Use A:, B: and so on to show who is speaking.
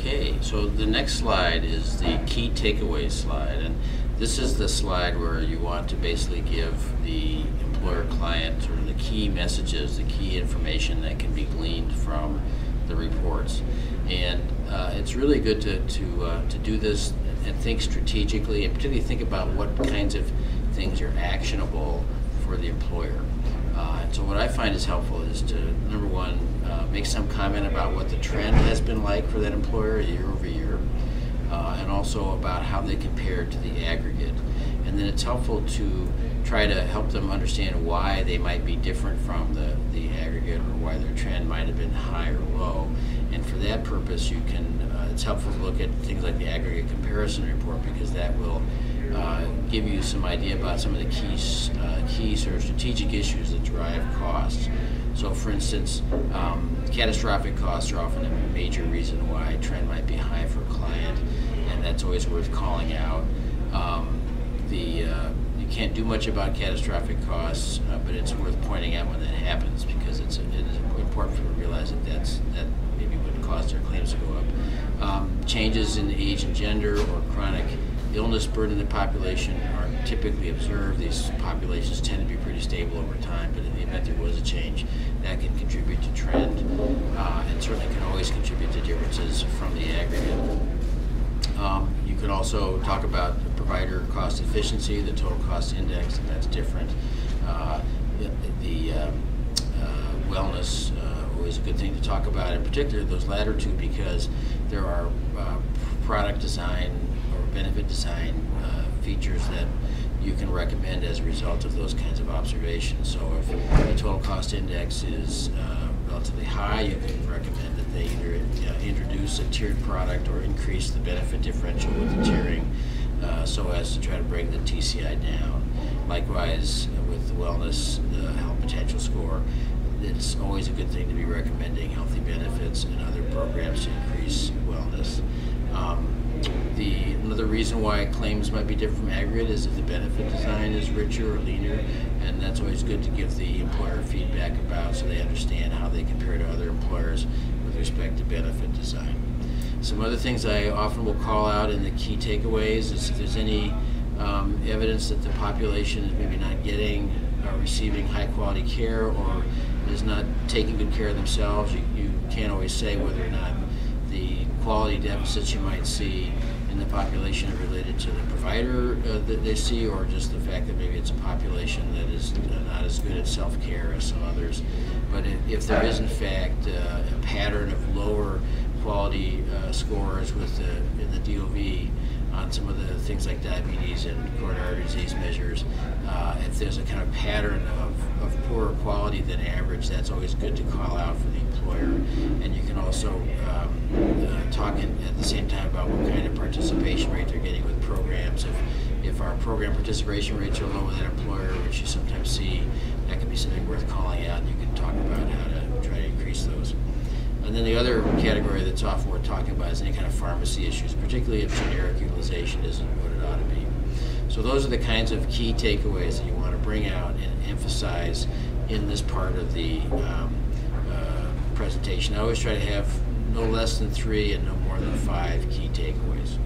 A: Okay, so the next slide is the key takeaways slide, and this is the slide where you want to basically give the employer client sort of the key messages, the key information that can be gleaned from the reports. And it's really good to do this and think strategically, and particularly think about what kinds of things are actionable for the employer. And so what I find is helpful is to, number one, make some comment about what the trend has been like for that employer year over year, and also about how they compare to the aggregate. And then it's helpful to try to help them understand why they might be different from the aggregate, or why their trend might have been high or low. And for that purpose, you can it's helpful to look at things like the aggregate comparison report, because that will give you some idea about some of the key sort of strategic issues that drive costs. So, for instance, catastrophic costs are often a major reason why trend might be high for a client, and that's always worth calling out. You can't do much about catastrophic costs, but it's worth pointing out when that happens, because it is important for them to realize that maybe would cause their claims to go up. Changes in age and gender or chronic illness burden in the population are typically observed. These populations tend to be pretty stable over time, but in the event there was a change, that can contribute to trend, and certainly can always contribute to differences from the aggregate. You could also talk about provider cost efficiency, the total cost index, and that's different. The wellness, always a good thing to talk about, in particular those latter two, because there are product design or benefit design features that you can recommend as a result of those kinds of observations. So if the total cost index is relatively high, you can recommend that they either introduce a tiered product or increase the benefit differential with the tiering, so as to try to bring the TCI down. Likewise, with the wellness, the health potential score, it's always a good thing to be recommending healthy benefits and other programs to increase wellness. Another reason why claims might be different from aggregate is if the benefit design is richer or leaner, and that's always good to give the employer feedback about, so they understand how they compare to other employers with respect to benefit design. Some other things I often will call out in the key takeaways is if there's any evidence that the population is maybe not getting or receiving high quality care, or is not taking good care of themselves. You can't always say whether or not the quality deficits you might see in the population are related to the provider that they see, or just the fact that maybe it's a population that is not as good at self-care as some others. But if there is in fact a pattern of lower quality scores in the DOV on some of the things like diabetes and coronary artery disease measures, if there's a kind of pattern of poorer quality than average, that's always good to call out for the employer. And you can also talk at the same time about what kind of participation rate they're getting with programs. If our program participation rates are low with that employer, which you sometimes see, that could be something worth calling out, and you can talk about how to try to increase those. And then the other category that's often worth talking about is any kind of pharmacy issues, particularly if generic utilization isn't what it ought to be. So those are the kinds of key takeaways that you want to bring out and emphasize in this part of the presentation. I always try to have no less than 3 and no more than 5 key takeaways.